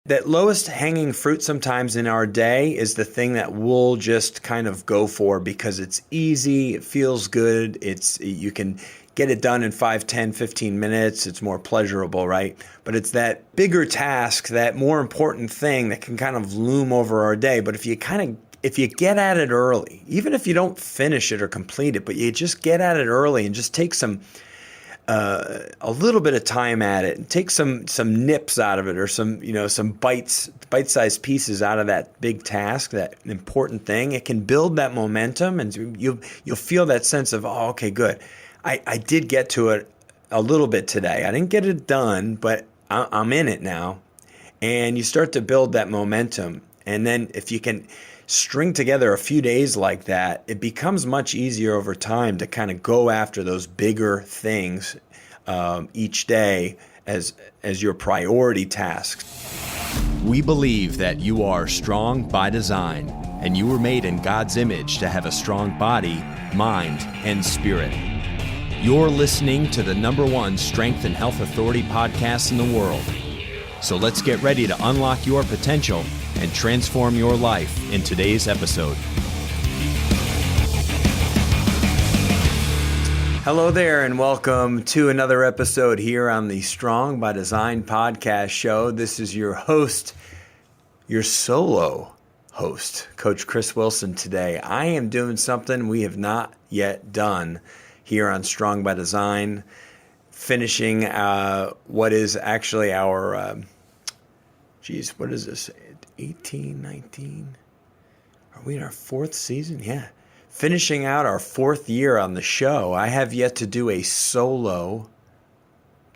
that lowest hanging fruit sometimes in our day is the thing that we'll just kind of go for because it's easy, it feels good, you can get it done in 5, 10, 15 minutes, it's more pleasurable, right? But it's that bigger task, that more important thing that can kind of loom over our day. But if you get at it early, even if you don't finish it or complete it, but you just get at it early and just take a little bit of time at it and take some nips out of it or some bite-sized pieces out of that big task, that important thing, it can build that momentum and you'll feel that sense of, oh, okay, good. I did get to it a little bit today. I didn't get it done, but I'm in it now. And you start to build that momentum. And then if you can string together a few days like that, it becomes much easier over time to kind of go after those bigger things each day as your priority tasks. We believe that you are strong by design, and you were made in God's image to have a strong body, mind, and spirit. You're listening to the #1 Strength and Health Authority podcast in the world. So let's get ready to unlock your potential and transform your life in today's episode. Hello there, and welcome to another episode here on the Strong by Design podcast show. This is your host, your solo host, Coach Chris Wilson. Today, I am doing something we have not yet done here on Strong by Design, finishing what is actually our, what is this, 18, 19? Are we in our 4th season? Yeah. Finishing out our 4th year on the show. I have yet to do a solo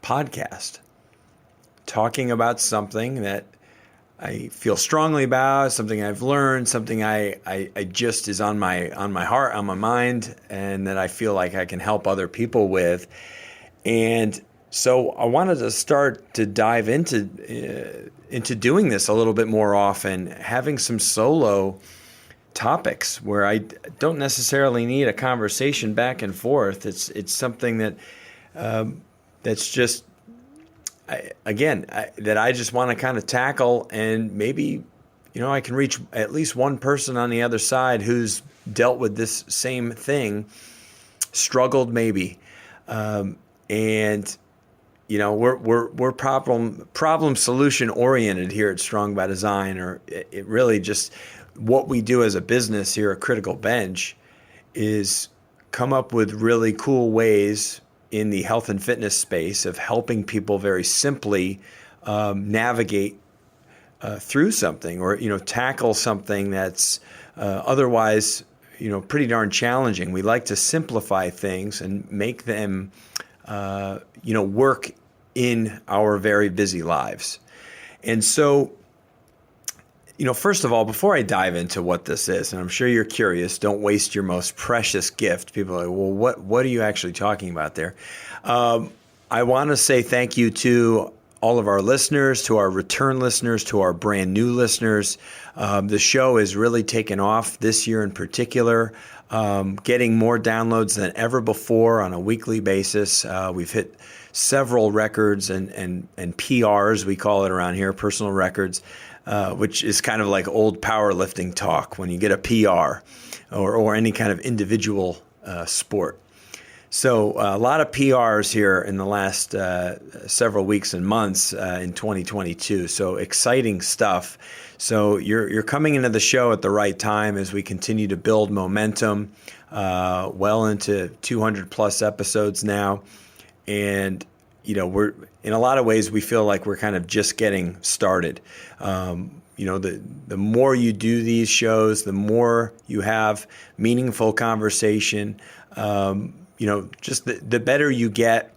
podcast talking about something that I feel strongly about, something I've learned, something I just is on my heart, on my mind, and that I feel like I can help other people with. And so I wanted to start to dive into doing this a little bit more often, having some solo topics where I don't necessarily need a conversation back and forth. It's something that that's just that I just want to kind of tackle, and maybe I can reach at least one person on the other side who's dealt with this same thing, struggled maybe, and we're problem solution oriented here at Strong by Design, or it really just what we do as a business here at Critical Bench is come up with really cool ways in the health and fitness space of helping people very simply navigate through something, or tackle something that's otherwise pretty darn challenging. We like to simplify things and make them work in our very busy lives. And so first of all, before I dive into what this is, and I'm sure you're curious, don't waste your most precious gift. People are like, well, what are you actually talking about there? I want to say thank you to all of our listeners, to our return listeners, to our brand new listeners. The show has really taken off this year in particular, getting more downloads than ever before on a weekly basis. We've hit several records and PRs, we call it around here, personal records. Which is kind of like old powerlifting talk when you get a PR or any kind of individual sport. So a lot of PRs here in the last several weeks and months in 2022. So exciting stuff. So you're coming into the show at the right time as we continue to build momentum well into 200 plus episodes now. And we're in a lot of ways we feel like we're kind of just getting started. The more you do these shows, the more you have meaningful conversation. Just the better you get,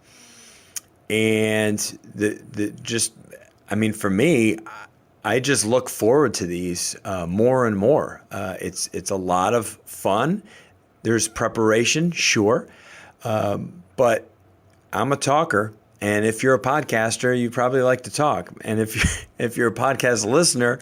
and for me, I just look forward to these more and more. It's a lot of fun. There's preparation, sure, but I'm a talker. And if you're a podcaster, you probably like to talk. And if you're a podcast listener,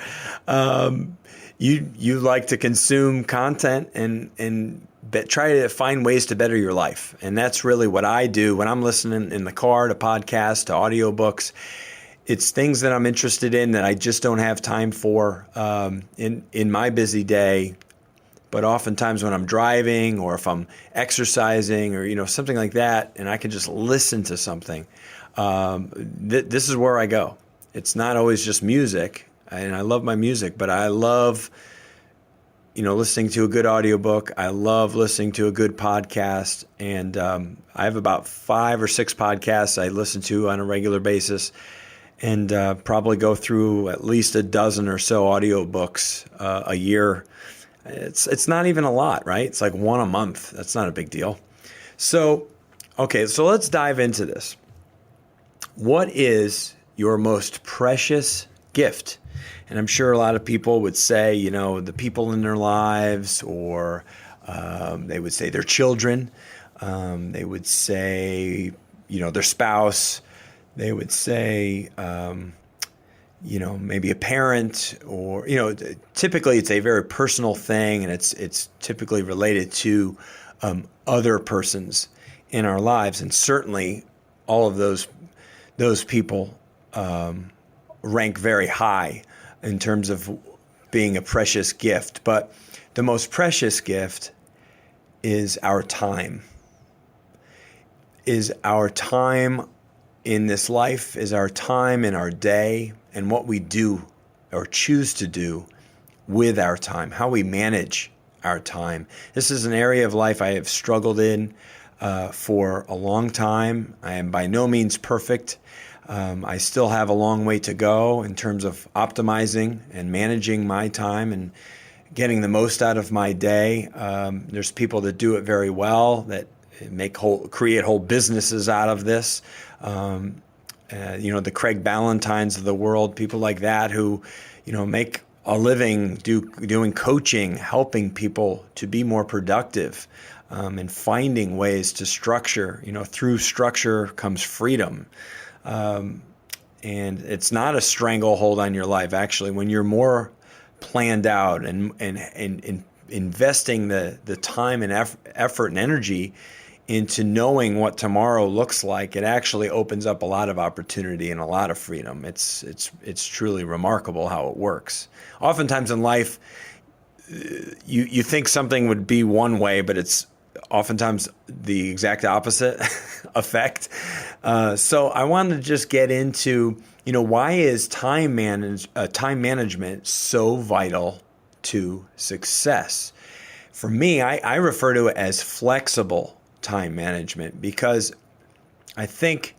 you like to consume content and try to find ways to better your life. And that's really what I do when I'm listening in the car to podcasts, to audiobooks. It's things that I'm interested in that I just don't have time for in my busy day. But oftentimes when I'm driving or if I'm exercising or something like that, and I can just listen to something, this is where I go. It's not always just music, and I love my music, but I love listening to a good audiobook. I love listening to a good podcast, and I have about 5 or 6 podcasts I listen to on a regular basis, and probably go through at least a dozen or so audiobooks a year. It's not even a lot, right? It's like one a month. That's not a big deal. So, okay, so let's dive into this. What is your most precious gift? And I'm sure a lot of people would say, the people in their lives, or they would say their children. They would say, their spouse. They would say, maybe a parent, or, typically it's a very personal thing, and it's typically related to other persons in our lives. And certainly all of those people rank very high in terms of being a precious gift. But the most precious gift is our time. Is our time in this life, is our time in our day, and what we do or choose to do with our time, how we manage our time. This is an area of life I have struggled in for a long time. I am by no means perfect. I still have a long way to go in terms of optimizing and managing my time and getting the most out of my day. There's people that do it very well, that create whole businesses out of this. The Craig Ballantynes of the world, people like that who, make a living doing coaching, helping people to be more productive, and finding ways to structure. Through structure comes freedom. And it's not a stranglehold on your life. Actually, when you're more planned out and investing the time and effort and energy into knowing what tomorrow looks like, it actually opens up a lot of opportunity and a lot of freedom. It's truly remarkable how it works. Oftentimes in life, you think something would be one way, but it's oftentimes the exact opposite effect. So I wanted to just get into, why is time management so vital to success? For me, I refer to it as flexible time management, because I think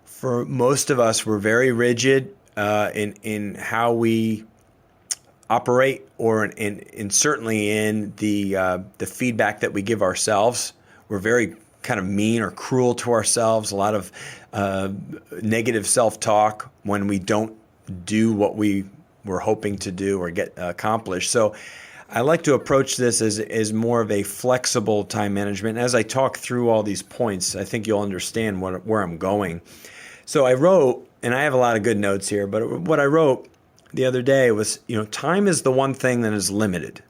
for most of us, we're very rigid in how we operate, or in certainly in the feedback that we give ourselves. We're very kind of mean or cruel to ourselves. A lot of negative self-talk when we don't do what we were hoping to do or get accomplished. So I like to approach this as more of a flexible time management. As I talk through all these points, I think you'll understand where I'm going. So I wrote, and I have a lot of good notes here, but what I wrote the other day was, time is the one thing that is limited.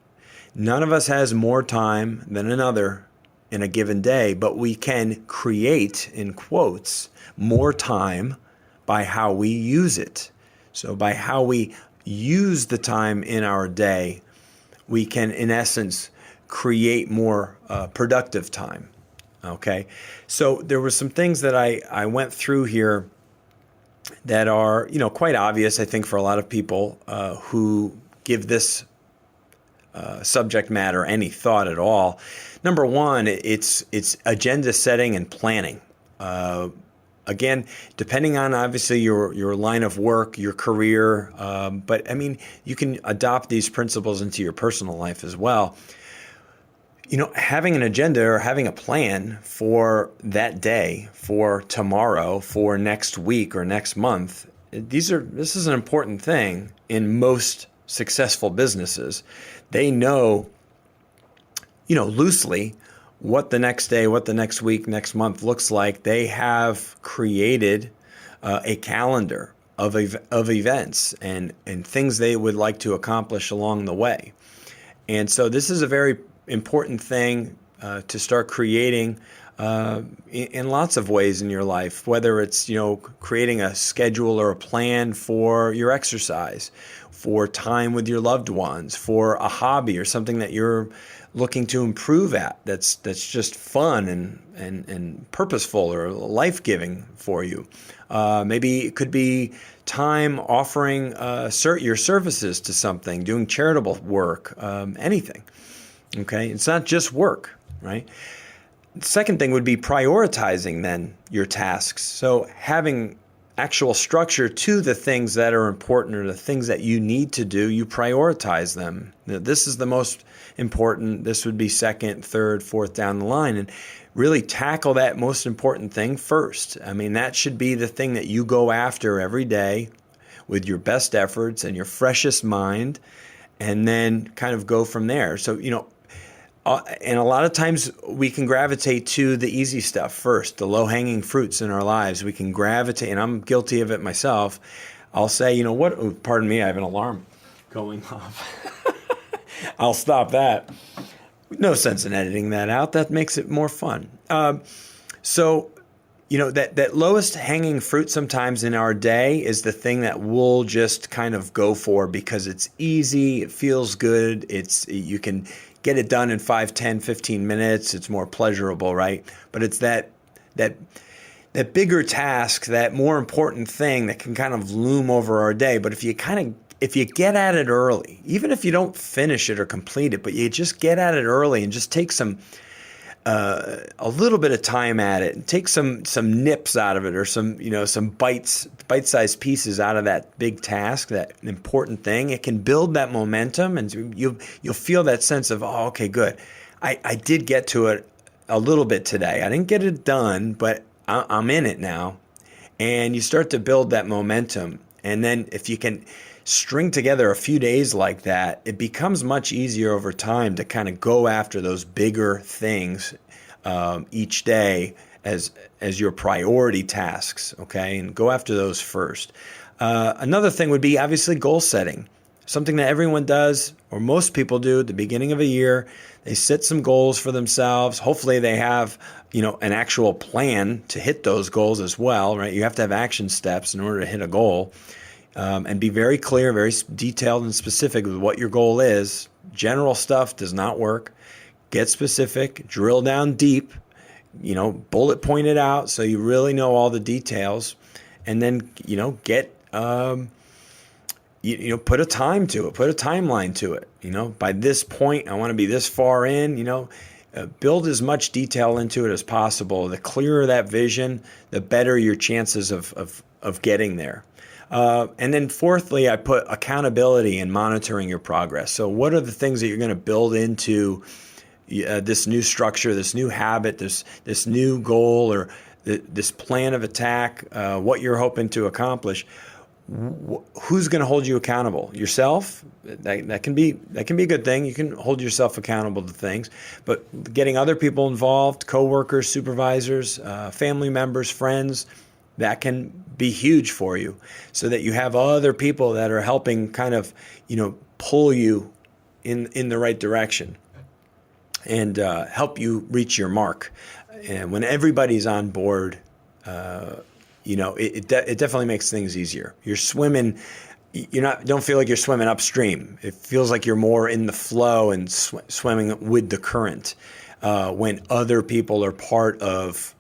None of us has more time than another in a given day, but we can create, in quotes, more time by how we use it. So by how we use the time in our day, we can, in essence, create more productive time. Okay? So there were some things that I went through here that are, quite obvious, I think, for a lot of people who give this subject matter any thought at all. Number one, it's agenda setting and planning. Again, depending on obviously your line of work, your career, but I mean, you can adopt these principles into your personal life as well. Having an agenda or having a plan for that day, for tomorrow, for next week or next month, this is an important thing in most successful businesses. They know, loosely what the next day, what the next week, next month looks like. They have created a calendar of events and things they would like to accomplish along the way. And so this is a very important thing to start creating in lots of ways in your life, whether it's, creating a schedule or a plan for your exercise, for time with your loved ones, for a hobby or something that you're looking to improve at that's just fun and purposeful or life-giving for you. Maybe it could be time offering your services to something, doing charitable work, anything. Okay, it's not just work, right? The second thing would be prioritizing then your tasks. So having actual structure to the things that are important or the things that you need to do, you prioritize them. This is the most important. This would be second, third, fourth down the line, and really tackle that most important thing first. I mean, that should be the thing that you go after every day with your best efforts and your freshest mind, and then kind of go from there. So, and a lot of times we can gravitate to the easy stuff first, the low-hanging fruits in our lives. We can gravitate, and I'm guilty of it myself. I'll say, pardon me, I have an alarm going off. I'll stop that. No sense in editing that out. That makes it more fun. That lowest hanging fruit sometimes in our day is the thing that we'll just kind of go for because it's easy, it feels good, you can get it done in 5, 10, 15 minutes. It's more pleasurable, right? But it's that bigger task, that more important thing that can kind of loom over our day. But if you get at it early, even if you don't finish it or complete it, but you just get at it early and just take a little bit of time at it and take some nips out of it or some bite-sized pieces out of that big task, that important thing. It can build that momentum, and you'll feel that sense of, oh, okay, good. I did get to it a little bit today. I didn't get it done, but I'm in it now. And you start to build that momentum. And then if you can string together a few days like that, it becomes much easier over time to kind of go after those bigger things each day as your priority tasks, okay? And go after those first. Another thing would be obviously goal setting. Something that everyone does, or most people do at the beginning of a year. They set some goals for themselves. Hopefully they have, an actual plan to hit those goals as well, right? You have to have action steps in order to hit a goal. And be very clear, very detailed and specific with what your goal is. General stuff does not work. Get specific, drill down deep, bullet point it out so you really know all the details. And then, get, put a time to it, put a timeline to it. By this point, I want to be this far in, build as much detail into it as possible. The clearer that vision, the better your chances of getting there. And then fourthly, I put accountability and monitoring your progress. So what are the things that you're going to build into this new structure, this new habit, this new goal, or this plan of attack, what you're hoping to accomplish? Who's going to hold you accountable? Yourself? That can be a good thing. You can hold yourself accountable to things, but getting other people involved, coworkers, supervisors, family members, friends, that can be huge for you, so that you have other people that are helping kind of, pull you in the right direction and help you reach your mark. And when everybody's on board, it definitely makes things easier. You're swimming, don't feel like you're swimming upstream. It feels like you're more in the flow and swimming with the current when other people are part of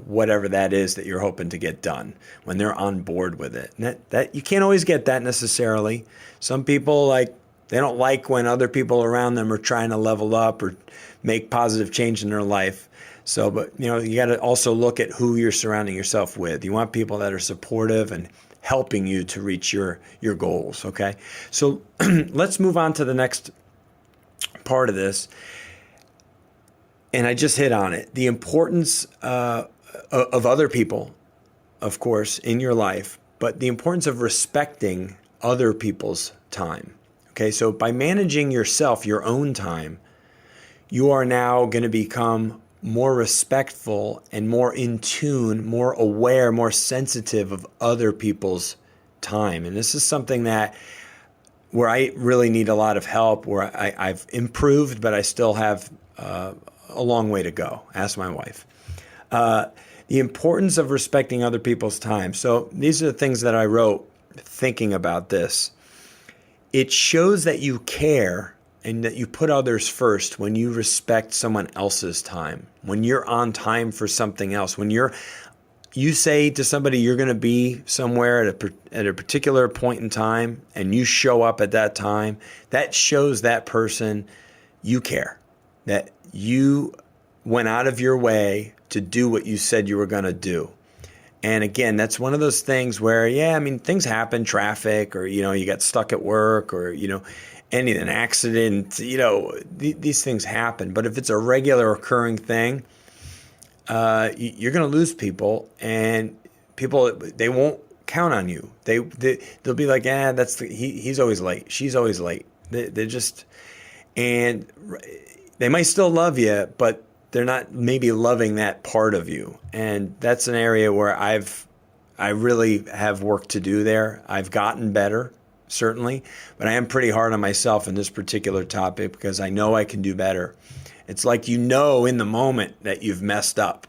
whatever that is that you're hoping to get done, when they're on board with it. And that you can't always get that necessarily. Some people they don't like when other people around them are trying to level up or make positive change in their life. So, but you got to also look at who you're surrounding yourself with. You want people that are supportive and helping you to reach your goals. Okay. So let's move on to the next part of this. And I just hit on it. The importance of other people, of course, in your life, but the importance of respecting other people's time. Okay, so by managing yourself, your own time, you are now going to become more respectful and more in tune, more aware, more sensitive of other people's time. And this is something where I really need a lot of help, where I've improved, but I still have a long way to go. Ask my wife. The importance of respecting other people's time. So these are the things that I wrote thinking about this. It shows that you care and that you put others first when you respect someone else's time, when you're on time for something else, when you say to somebody you're going to be somewhere at a particular point in time and you show up at that time, that shows that person you care, that you went out of your way to do what you said you were going to do. And again, that's one of those things where, things happen, traffic, or, you got stuck at work, or, an accident, these things happen. But if it's a regular occurring thing, you're going to lose people, and people, they won't count on you. They'll be like, he's always late. She's always late. They're just, and they might still love you, but they're not maybe loving that part of you. And that's an area where I really have work to do there. I've gotten better, certainly, but I am pretty hard on myself in this particular topic because I know I can do better. It's like in the moment that you've messed up.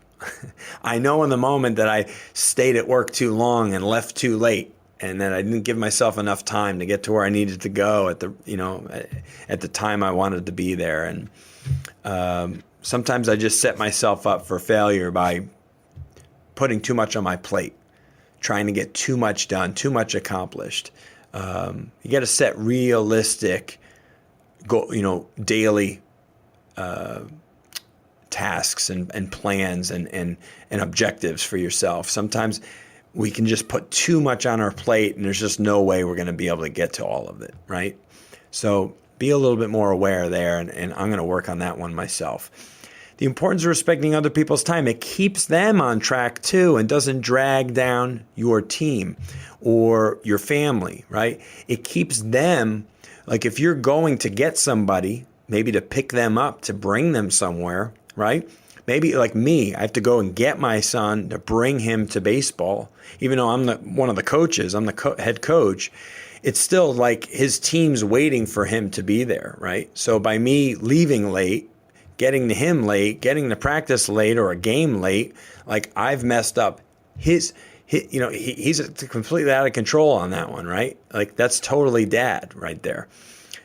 I know in the moment that I stayed at work too long and left too late, and that I didn't give myself enough time to get to where I needed to go at the time I wanted to be there. And sometimes I just set myself up for failure by putting too much on my plate, trying to get too much done, too much accomplished. You got to set realistic, daily tasks and plans and objectives for yourself. Sometimes we can just put too much on our plate, and there's just no way we're going to be able to get to all of it, right? So be a little bit more aware there, and I'm going to work on that one myself. The importance of respecting other people's time. It keeps them on track too and doesn't drag down your team or your family, right? It keeps them, like if you're going to get somebody, maybe to pick them up, to bring them somewhere, right? Maybe like me, I have to go and get my son to bring him to baseball. Even though I'm one of the coaches, I'm the head coach, it's still like his team's waiting for him to be there, right? So by me leaving late, getting to him late, getting to practice late or a game late, like I've messed up he's completely out of control on that one, right? Like that's totally dad right there.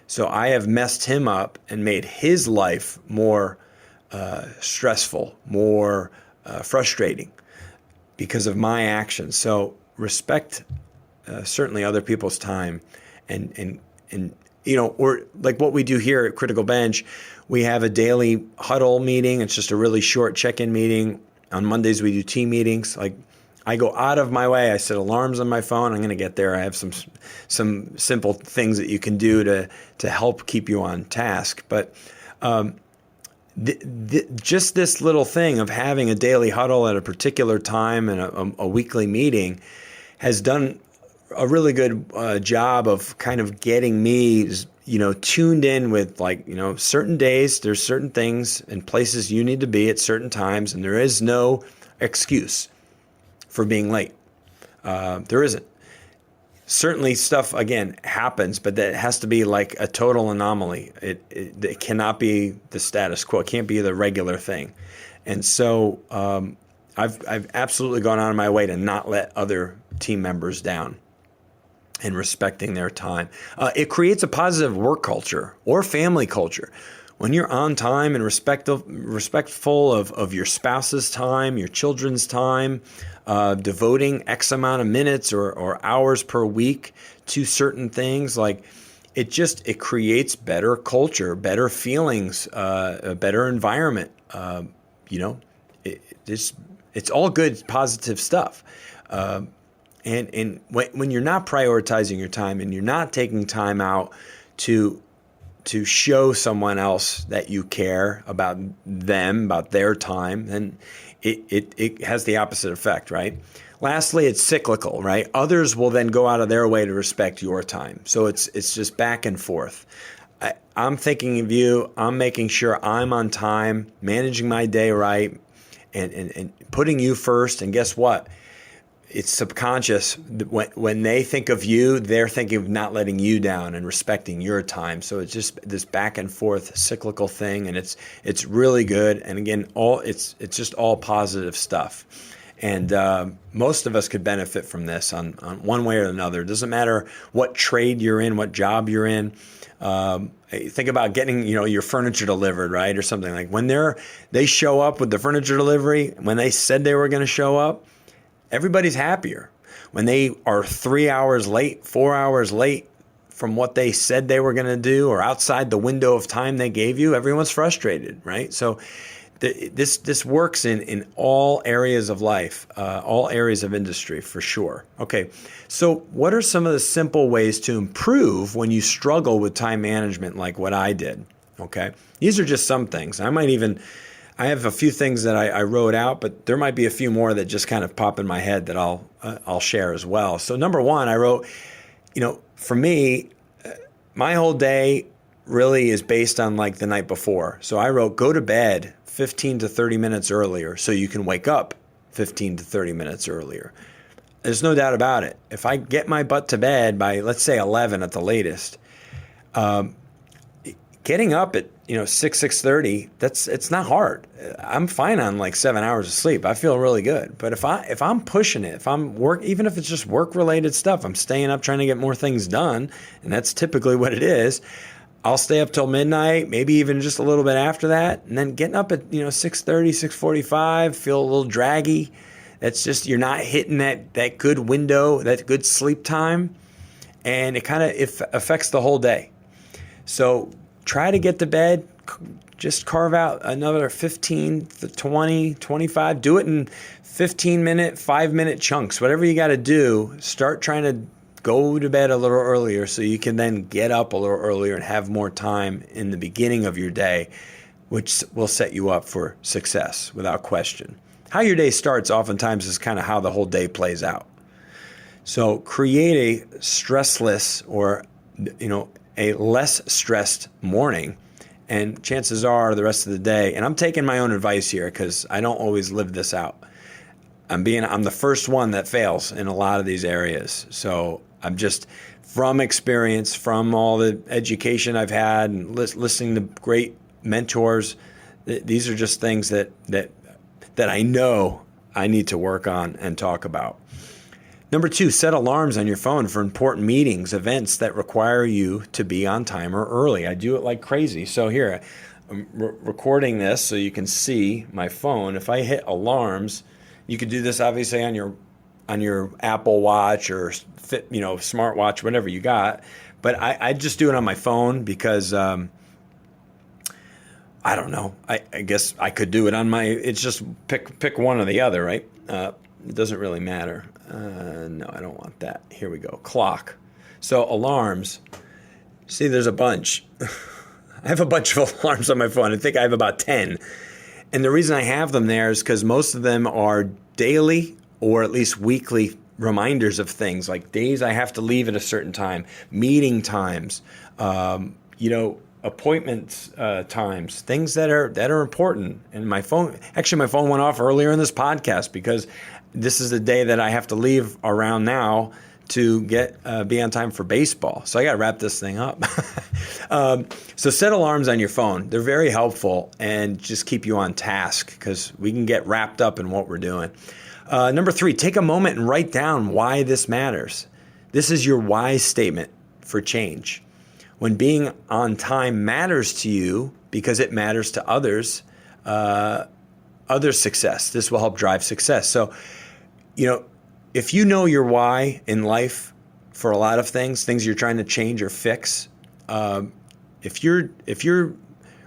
So I have messed him up and made his life more stressful, more frustrating because of my actions. So respect certainly other people's time, and or like what we do here at Critical Bench, we have a daily huddle meeting. It's just a really short check-in meeting. On Mondays, we do team meetings. Like I go out of my way. I set alarms on my phone. I'm going to get there. I have some simple things that you can do to help keep you on task. But just this little thing of having a daily huddle at a particular time and a weekly meeting has done a really good job of kind of getting me, tuned in with certain days. There's certain things and places you need to be at certain times, and there is no excuse for being late. There isn't. Certainly stuff, again, happens, but that has to be like a total anomaly. It cannot be the status quo. It can't be the regular thing. And so I've absolutely gone out of my way to not let other team members down and respecting their time. It creates a positive work culture or family culture. When you're on time and respectful of your spouse's time, your children's time, devoting X amount of minutes or hours per week to certain things, like it creates better culture, better feelings, a better environment. It's all good, positive stuff. And when you're not prioritizing your time and you're not taking time out to show someone else that you care about them, about their time, then it has the opposite effect, right? Lastly, it's cyclical, right? Others will then go out of their way to respect your time. So it's just back and forth. I'm thinking of you. I'm making sure I'm on time, managing my day right, and putting you first. And guess what? it's subconscious. When they think of you, they're thinking of not letting you down and respecting your time. So it's just this back and forth cyclical thing, and it's really good. And again, it's just all positive stuff. And most of us could benefit from this on one way or another. It doesn't matter what trade you're in, what job you're in. Think about getting, your furniture delivered, right? Or something like when they show up with the furniture delivery, when they said they were going to show up, everybody's happier. When they are 3 hours late, 4 hours late from what they said they were going to do, or outside the window of time they gave you, everyone's frustrated, right? So this works in all areas of life, all areas of industry for sure. Okay, so what are some of the simple ways to improve when you struggle with time management like what I did? Okay, these are just some things. I have a few things that I wrote out, but there might be a few more that just kind of pop in my head that I'll share as well. So number one, I wrote, for me, my whole day really is based on like the night before. So I wrote, go to bed 15 to 30 minutes earlier so you can wake up 15 to 30 minutes earlier. There's no doubt about it. If I get my butt to bed by, let's say 11 at the latest, getting up at 6:30, it's not hard. I'm fine on like 7 hours of sleep. I feel really good. But if I'm pushing it, if I'm even if it's just work related stuff, I'm staying up trying to get more things done, and that's typically what it is. I'll stay up till midnight, maybe even just a little bit after that, and then getting up at 6:30, 6:45, feel a little draggy. That's just you're not hitting that good window, that good sleep time, and it affects the whole day. So try to get to bed, just carve out another 15, 20, 25. Do it in 15-minute, 5-minute chunks. Whatever you got to do, start trying to go to bed a little earlier so you can then get up a little earlier and have more time in the beginning of your day, which will set you up for success without question. How your day starts oftentimes is kind of how the whole day plays out. So create a stressless or, a less stressed morning, and chances are the rest of the day, and I'm taking my own advice here because I don't always live this out. I'm the first one that fails in a lot of these areas. So I'm just from experience, from all the education I've had and listening to great mentors, these are just things that I know I need to work on and talk about. Number 2, set alarms on your phone for important meetings, events that require you to be on time or early. I do it like crazy. So here, I'm recording this so you can see my phone. If I hit alarms, you could do this obviously on your Apple Watch or smartwatch, whatever you got. But I just do it on my phone because I don't know. I guess I could do it on it's just pick one or the other, right? It doesn't really matter. No, I don't want that. Here we go. Clock. So alarms. See, there's a bunch. I have a bunch of alarms on my phone. I think I have about 10. And the reason I have them there is because most of them are daily or at least weekly reminders of things like days I have to leave at a certain time, meeting times, appointments times, things that are important. And my phone went off earlier in this podcast because this is the day that I have to leave around now to be on time for baseball. So I got to wrap this thing up. So set alarms on your phone. They're very helpful and just keep you on task because we can get wrapped up in what we're doing. Number 3, take a moment and write down why this matters. This is your why statement for change. When being on time matters to you because it matters to others' success, this will help drive success. So, if you know your why in life for a lot of things you're trying to change or fix, if you're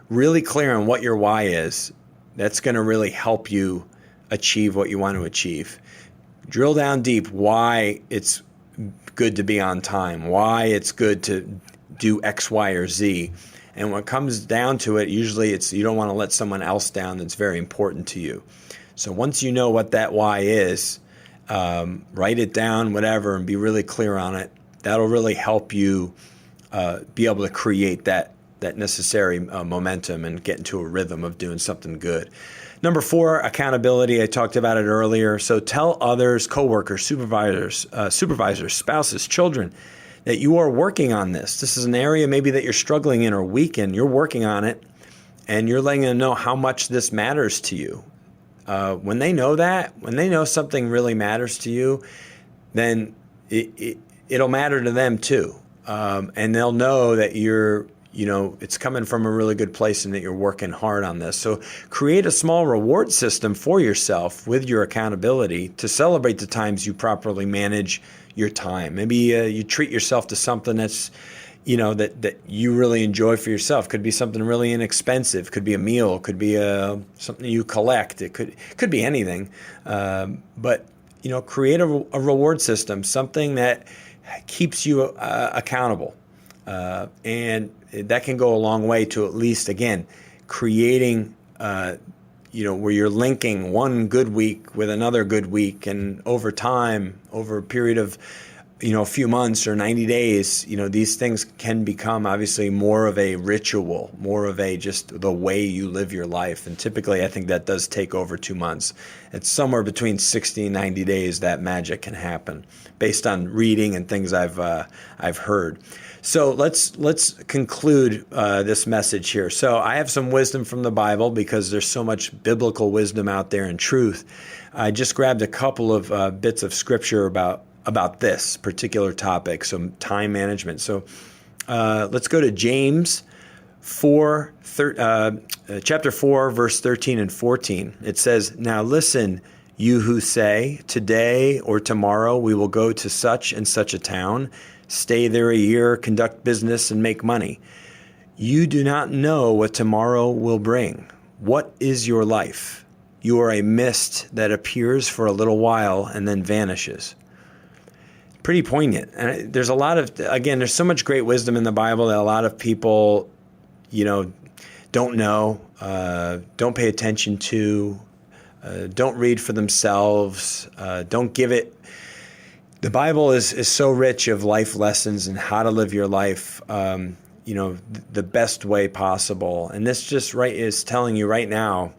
really clear on what your why is, that's going to really help you achieve what you want to achieve. Drill down deep why it's good to be on time, why it's good to do X, Y, or Z. And when it comes down to it, usually it's you don't want to let someone else down that's very important to you. So once you know what that why is, write it down, whatever, and be really clear on it. That'll really help you be able to create that that necessary momentum and get into a rhythm of doing something good. Number 4, accountability. I talked about it earlier. So tell others, coworkers, supervisors, spouses, children, that you are working on this. This is an area maybe that you're struggling in or weak in. You're working on it, and you're letting them know how much this matters to you. When they know that, when they know something really matters to you, then it'll matter to them too. And they'll know that it's coming from a really good place and that you're working hard on this. So create a small reward system for yourself with your accountability to celebrate the times you properly manage your time. Maybe you treat yourself to something that's, that you really enjoy for yourself. Could be something really inexpensive. Could be a meal. Could be something you collect. It could be anything. But create a reward system, something that keeps you accountable. And that can go a long way to at least, again, creating, where you're linking one good week with another good week. And over time, over a period of, a few months or 90 days, these things can become obviously more of a ritual, more of a just the way you live your life. And typically, I think that does take over 2 months. It's somewhere between 60 and 90 days that magic can happen based on reading and things I've heard. So let's conclude this message here. So I have some wisdom from the Bible because there's so much biblical wisdom out there and truth. I just grabbed a couple of bits of scripture about this particular topic, so time management. So let's go to James chapter 4, verse 13 and 14. It says, "Now listen, you who say, today or tomorrow we will go to such and such a town, stay there a year, conduct business, and make money. You do not know what tomorrow will bring. What is your life? You are a mist that appears for a little while and then vanishes." Pretty poignant. And there's a lot of, again, there's so much great wisdom in the Bible that a lot of people, don't know, don't pay attention to, don't read for themselves, don't give it. The Bible is so rich of life lessons and how to live your life, the best way possible. And this just is telling you right now,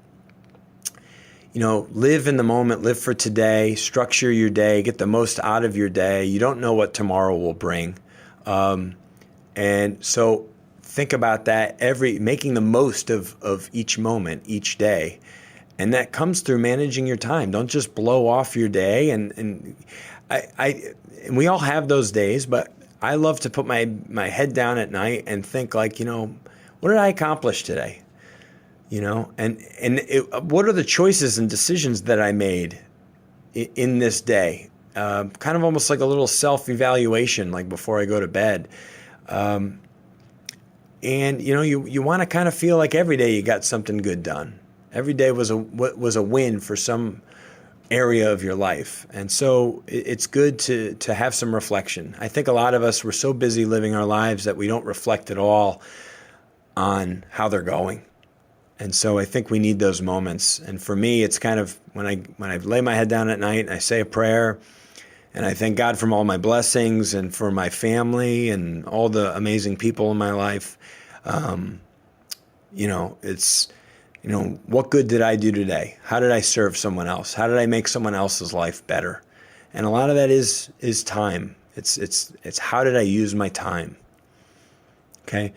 live in the moment, live for today, structure your day, get the most out of your day. You don't know what tomorrow will bring. And so think about that, making the most of each moment, each day. And that comes through managing your time. Don't just blow off your day. And we all have those days, but I love to put my head down at night and think like, what did I accomplish today? What are the choices and decisions that I made in this day? Kind of almost like a little self-evaluation, like before I go to bed. You want to kind of feel like every day you got something good done. Every day was a win for some area of your life. And so it's good to have some reflection. I think a lot of us, we're so busy living our lives that we don't reflect at all on how they're going. And so I think we need those moments. And for me, it's kind of when I lay my head down at night and I say a prayer and I thank God for all my blessings and for my family and all the amazing people in my life. It's, what good did I do today? How did I serve someone else? How did I make someone else's life better? And a lot of that is time. It's how did I use my time? Okay.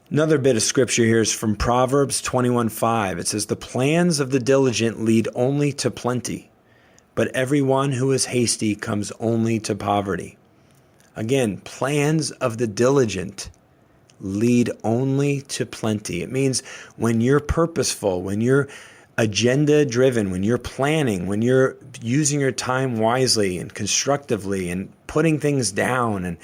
Another bit of scripture here is from Proverbs 21:5. It says, "The plans of the diligent lead only to plenty, but everyone who is hasty comes only to poverty." Again, plans of the diligent lead only to plenty. It means when you're purposeful, when you're agenda driven, when you're planning, when you're using your time wisely and constructively and putting things down and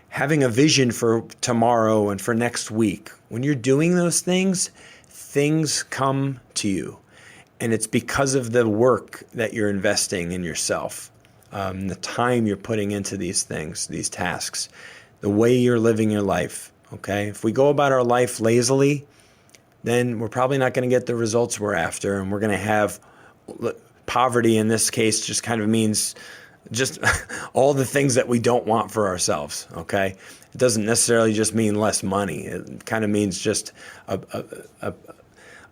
having a vision for tomorrow and for next week. When you're doing those things, things come to you. And it's because of the work that you're investing in yourself, the time you're putting into these things, these tasks, the way you're living your life. Okay? If we go about our life lazily, then we're probably not going to get the results we're after. And we're going to have poverty in this case just kind of means just all the things that we don't want for ourselves, okay? it doesn't necessarily just mean less money. It kind of means just a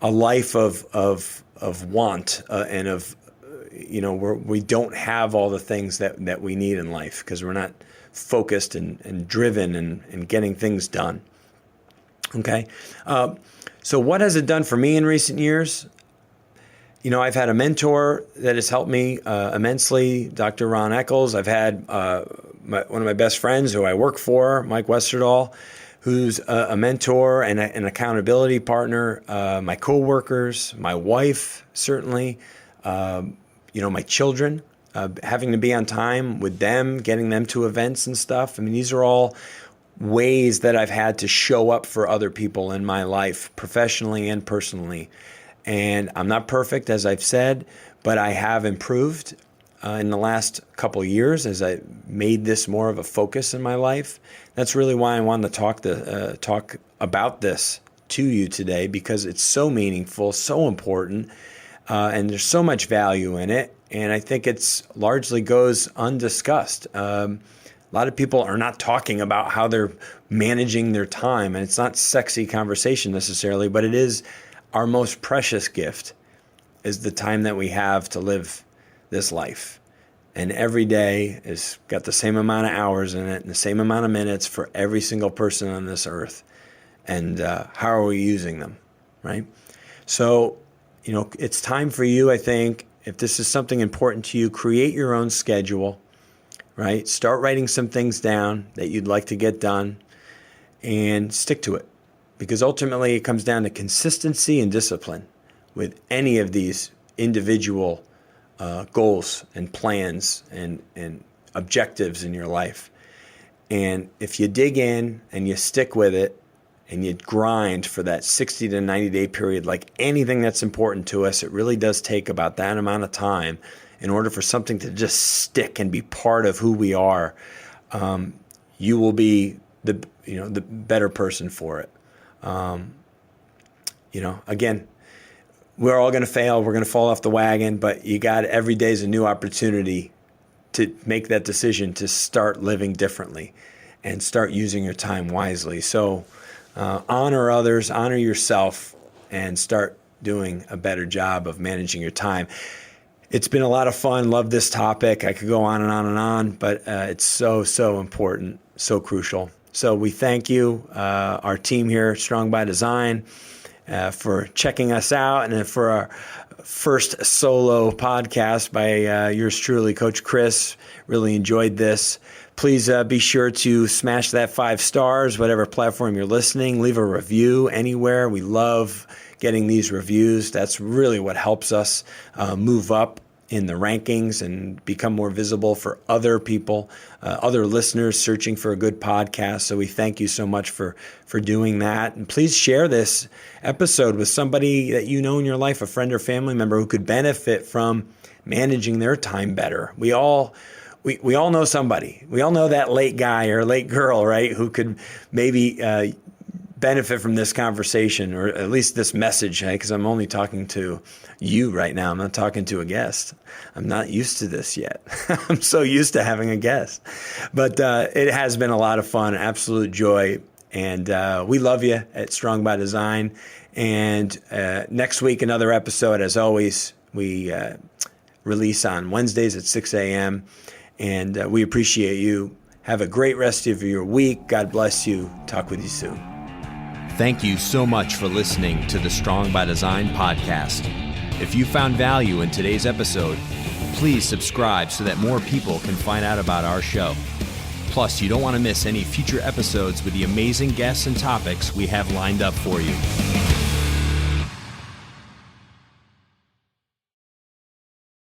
life of want and of, where we don't have all the things that we need in life because we're not focused and driven and getting things done. Okay. So what has it done for me in recent years? I've had a mentor that has helped me immensely, Dr. Ron Eccles. I've had one of my best friends who I work for, Mike Westerdahl, who's a mentor and an accountability partner, my coworkers, my wife, certainly, my children, having to be on time with them, getting them to events and stuff. I mean, these are all ways that I've had to show up for other people in my life, professionally and personally. And I'm not perfect, as I've said, but I have improved in the last couple of years as I made this more of a focus in my life. That's really why I wanted to talk about this to you today, because it's so meaningful, so important, and there's so much value in it. And I think it's largely goes undiscussed. A lot of people are not talking about how they're managing their time, and it's not sexy conversation necessarily, but it is our most precious gift is the time that we have to live this life. And every day has got the same amount of hours in it and the same amount of minutes for every single person on this earth. And how are we using them, right? So, it's time for you, I think, if this is something important to you, create your own schedule, right? Start writing some things down that you'd like to get done and stick to it. Because ultimately it comes down to consistency and discipline with any of these individual goals and plans and objectives in your life. And if you dig in and you stick with it and you grind for that 60 to 90 day period, like anything that's important to us, it really does take about that amount of time in order for something to just stick and be part of who we are. You will be the better person for it. Again, we're all going to fail. We're going to fall off the wagon, but every day is a new opportunity to make that decision to start living differently and start using your time wisely. So honor others, honor yourself, and start doing a better job of managing your time. It's been a lot of fun. Love this topic. I could go on and on and on, but it's so, so important, so crucial. So we thank you, our team here, Strong by Design, for checking us out, and for our first solo podcast by yours truly, Coach Chris. Really enjoyed this. Please be sure to smash that 5 stars, whatever platform you're listening. Leave a review anywhere. We love getting these reviews. That's really what helps us move up in the rankings and become more visible for other people, other listeners searching for a good podcast. So we thank you so much for doing that. And please share this episode with somebody that you know in your life, a friend or family member who could benefit from managing their time better. We all know somebody. We all know that late guy or late girl, right, who could maybe benefit from this conversation, or at least this message, because I'm only talking to you right now. I'm not talking to a guest. I'm not used to this yet. I'm so used to having a guest. But it has been a lot of fun, absolute joy. And we love you at Strong by Design. And next week, another episode. As always, we release on Wednesdays at 6 a.m. And we appreciate you. Have a great rest of your week. God bless you. Talk with you soon. Thank you so much for listening to the Strong by Design podcast. If you found value in today's episode, please subscribe so that more people can find out about our show. Plus, you don't want to miss any future episodes with the amazing guests and topics we have lined up for you.